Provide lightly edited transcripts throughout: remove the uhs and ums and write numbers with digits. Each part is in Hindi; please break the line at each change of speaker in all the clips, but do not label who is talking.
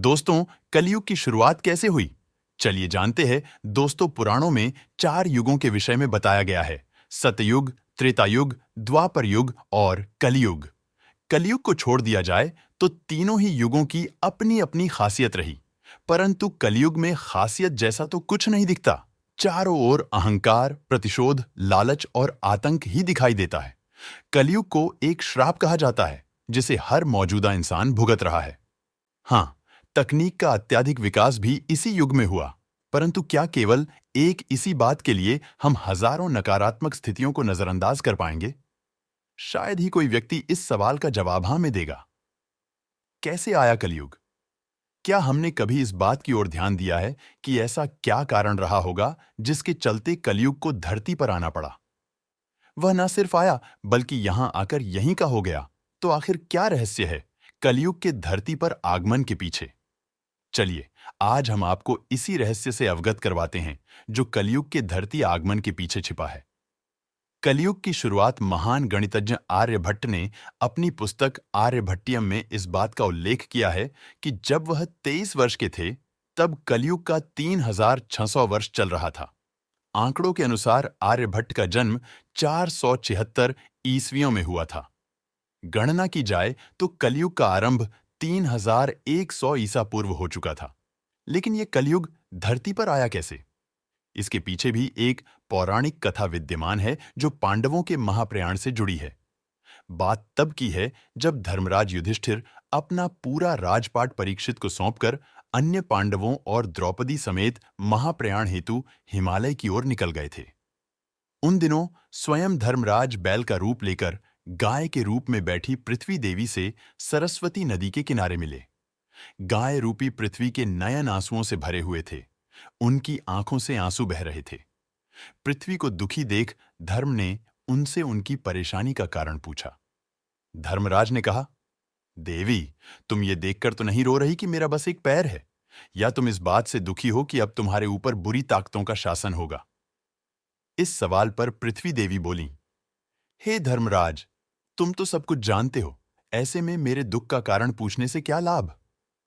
दोस्तों, कलयुग की शुरुआत कैसे हुई? चलिए जानते हैं। दोस्तों, पुराणों में 4 युगों के विषय में बताया गया है: सतयुग, त्रेता युग, द्वापर युग और कलयुग। कलयुग को छोड़ दिया जाए तो तीनों ही युगों की अपनी अपनी खासियत रही, परंतु कलयुग में खासियत जैसा तो कुछ नहीं दिखता। चारों ओर अहंकार, प्रतिशोध, लालच और आतंक ही दिखाई देता है। कलयुग को एक श्राप कहा जाता है, जिसे हर मौजूदा इंसान भुगत रहा है। हाँ, तकनीक का अत्यधिक विकास भी इसी युग में हुआ, परंतु क्या केवल एक इसी बात के लिए हम हजारों नकारात्मक स्थितियों को नजरअंदाज कर पाएंगे? शायद ही कोई व्यक्ति इस सवाल का जवाब हाँ में देगा। कैसे आया कलयुग? क्या हमने कभी इस बात की ओर ध्यान दिया है कि ऐसा क्या कारण रहा होगा जिसके चलते कलयुग को धरती पर आना पड़ा? वह न सिर्फ आया, बल्कि यहां आकर यहीं का हो गया। तो आखिर क्या रहस्य है कलयुग के धरती पर आगमन के पीछे? चलिए, आज हम आपको इसी रहस्य से अवगत करवाते हैं जो कलयुग के धरती आगमन के पीछे छिपा है। कलयुग की शुरुआत महान गणितज्ञ आर्यभट्ट ने अपनी पुस्तक आर्यभट्टियम में इस बात का उल्लेख किया है कि जब वह 23 वर्ष के थे, तब कलयुग का 3600 वर्ष चल रहा था। आंकड़ों के अनुसार आर्यभट्ट का जन्म 476 ईस्वियों में हुआ था। गणना की जाए तो कलयुग का आरंभ 3100 ईसा पूर्व हो चुका था। लेकिन यह कलयुग धरती पर आया कैसे? इसके पीछे भी एक पौराणिक कथा विद्यमान है जो पांडवों के महाप्रयाण से जुड़ी है। बात तब की है जब धर्मराज युधिष्ठिर अपना पूरा राजपाट परीक्षित को सौंपकर अन्य पांडवों और द्रौपदी समेत महाप्रयाण हेतु हिमालय की ओर निकल गए थे। उन दिनों स्वयं धर्मराज बैल का रूप लेकर गाय के रूप में बैठी पृथ्वी देवी से सरस्वती नदी के किनारे मिले। गाय रूपी पृथ्वी के नयन आंसुओं से भरे हुए थे। उनकी आंखों से आंसू बह रहे थे। पृथ्वी को दुखी देख धर्म ने उनसे उनकी परेशानी का कारण पूछा। धर्मराज ने कहा, देवी, तुम ये देखकर तो नहीं रो रही कि मेरा बस एक पैर है, या तुम इस बात से दुखी हो कि अब तुम्हारे ऊपर बुरी ताकतों का शासन होगा? इस सवाल पर पृथ्वी देवी बोली, हे धर्मराज, तुम तो सब कुछ जानते हो, ऐसे में मेरे दुख का कारण पूछने से क्या लाभ?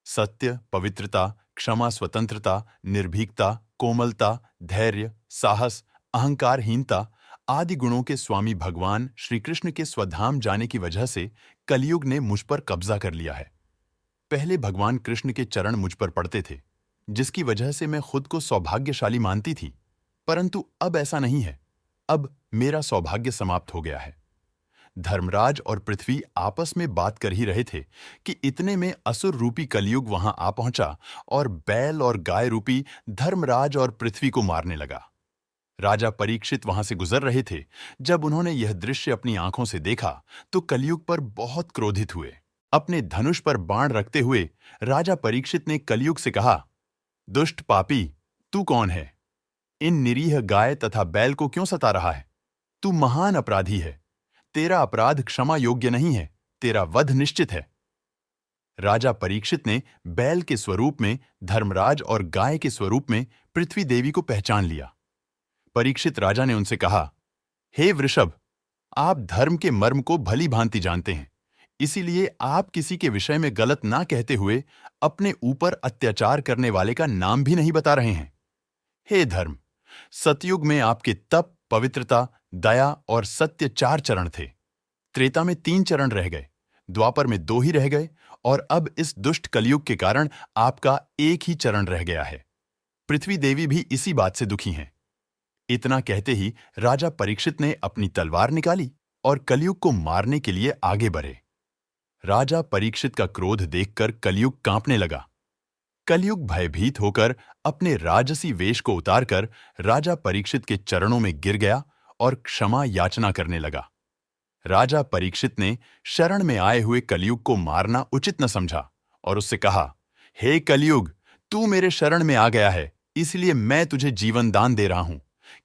सत्य, पवित्रता, क्षमा, स्वतंत्रता, निर्भीकता, कोमलता, धैर्य, साहस, अहंकारहीनता आदि गुणों के स्वामी भगवान श्री कृष्ण के स्वधाम जाने की वजह से कलयुग ने मुझ पर कब्जा कर लिया है। पहले भगवान कृष्ण के चरण मुझ पर पड़ते थे, जिसकी वजह से मैं खुद को सौभाग्यशाली मानती थी, परंतु अब ऐसा नहीं है। अब मेरा सौभाग्य समाप्त हो गया है। धर्मराज और पृथ्वी आपस में बात कर ही रहे थे कि इतने में असुर रूपी कलयुग वहां आ पहुंचा और बैल और गाय रूपी धर्मराज और पृथ्वी को मारने लगा। राजा परीक्षित वहां से गुजर रहे थे। जब उन्होंने यह दृश्य अपनी आंखों से देखा तो कलयुग पर बहुत क्रोधित हुए। अपने धनुष पर बाण रखते हुए राजा परीक्षित ने कलयुग से कहा, दुष्ट पापी, तू कौन है? इन निरीह गाय तथा बैल को क्यों सता रहा है? तू महान अपराधी है। तेरा अपराध क्षमा योग्य नहीं है। तेरा वध निश्चित है। राजा परीक्षित ने बैल के स्वरूप में धर्मराज और गाय के स्वरूप में पृथ्वी देवी को पहचान लिया। परीक्षित राजा ने उनसे कहा, हे वृषभ, आप धर्म के मर्म को भली भांति जानते हैं, इसीलिए आप किसी के विषय में गलत ना कहते हुए अपने ऊपर अत्याचार करने वाले का नाम भी नहीं बता रहे हैं। हे धर्म, सतयुग में आपके तप, पवित्रता, दया और सत्य 4 चरण थे। त्रेता में 3 चरण रह गए, द्वापर में 2 ही रह गए, और अब इस दुष्ट कलयुग के कारण आपका एक ही चरण रह गया है। पृथ्वी देवी भी इसी बात से दुखी हैं। इतना कहते ही राजा परीक्षित ने अपनी तलवार निकाली और कलयुग को मारने के लिए आगे बढ़े। राजा परीक्षित का क्रोध देखकर कलयुग कांपने लगा। कलयुग भयभीत होकर अपने राजसी वेश को उतारकर राजा परीक्षित के चरणों में गिर गया और क्षमा याचना करने लगा। राजा परीक्षित ने शरण में आए हुए कलयुग को मारना उचित न समझा और उससे कहा, हे कलयुग, तू मेरे शरण में आ गया है, इसलिए मैं तुझे जीवन दान दे रहा हूं,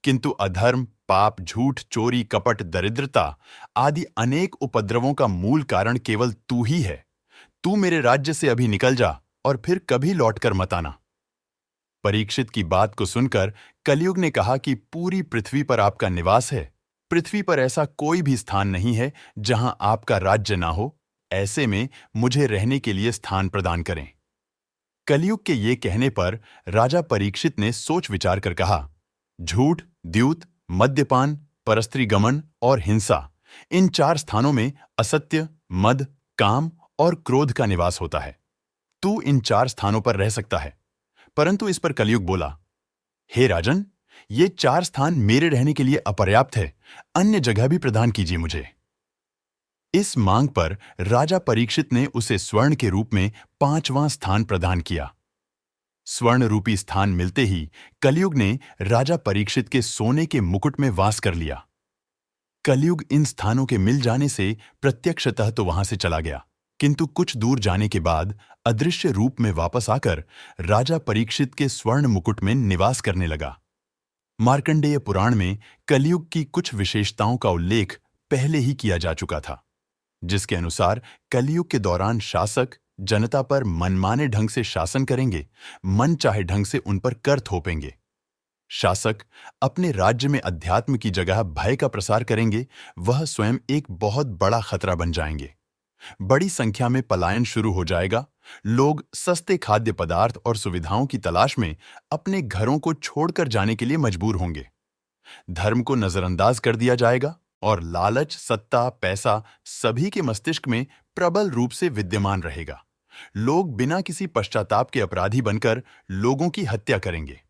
किंतु अधर्म, पाप, झूठ, चोरी, कपट, दरिद्रता आदि अनेक उपद्रवों का मूल कारण केवल तू ही है। तू मेरे राज्य से अभी निकल जा और फिर कभी लौटकर मत आना। परीक्षित की बात को सुनकर कलयुग ने कहा कि पूरी पृथ्वी पर आपका निवास है। पृथ्वी पर ऐसा कोई भी स्थान नहीं है जहां आपका राज्य ना हो। ऐसे में मुझे रहने के लिए स्थान प्रदान करें। कलयुग के ये कहने पर राजा परीक्षित ने सोच विचार कर कहा, झूठ, द्यूत, मद्यपान, परस्त्री गमन और हिंसा, इन 4 स्थानों में असत्य, मद, काम और क्रोध का निवास होता है। तू इन 4 स्थानों पर रह सकता है। परंतु इस पर कलयुग बोला, हे राजन, ये 4 स्थान मेरे रहने के लिए अपर्याप्त है, अन्य जगह भी प्रदान कीजिए मुझे। इस मांग पर राजा परीक्षित ने उसे स्वर्ण के रूप में 5वां स्थान प्रदान किया। स्वर्ण रूपी स्थान मिलते ही कलयुग ने राजा परीक्षित के सोने के मुकुट में वास कर लिया। कलयुग इन स्थानों के मिल जाने से प्रत्यक्षतः तो वहां से चला गया, किंतु कुछ दूर जाने के बाद अदृश्य रूप में वापस आकर राजा परीक्षित के स्वर्ण मुकुट में निवास करने लगा। मार्कंडेय पुराण में कलयुग की कुछ विशेषताओं का उल्लेख पहले ही किया जा चुका था, जिसके अनुसार कलयुग के दौरान शासक जनता पर मनमाने ढंग से शासन करेंगे, मन चाहे ढंग से उन पर कर थोपेंगे। शासक अपने राज्य में अध्यात्म की जगह भय का प्रसार करेंगे, वह स्वयं एक बहुत बड़ा खतरा बन जाएंगे। बड़ी संख्या में पलायन शुरू हो जाएगा। लोग सस्ते खाद्य पदार्थ और सुविधाओं की तलाश में अपने घरों को छोड़कर जाने के लिए मजबूर होंगे। धर्म को नजरअंदाज कर दिया जाएगा और लालच, सत्ता, पैसा सभी के मस्तिष्क में प्रबल रूप से विद्यमान रहेगा। लोग बिना किसी पश्चाताप के अपराधी बनकर लोगों की हत्या करेंगे।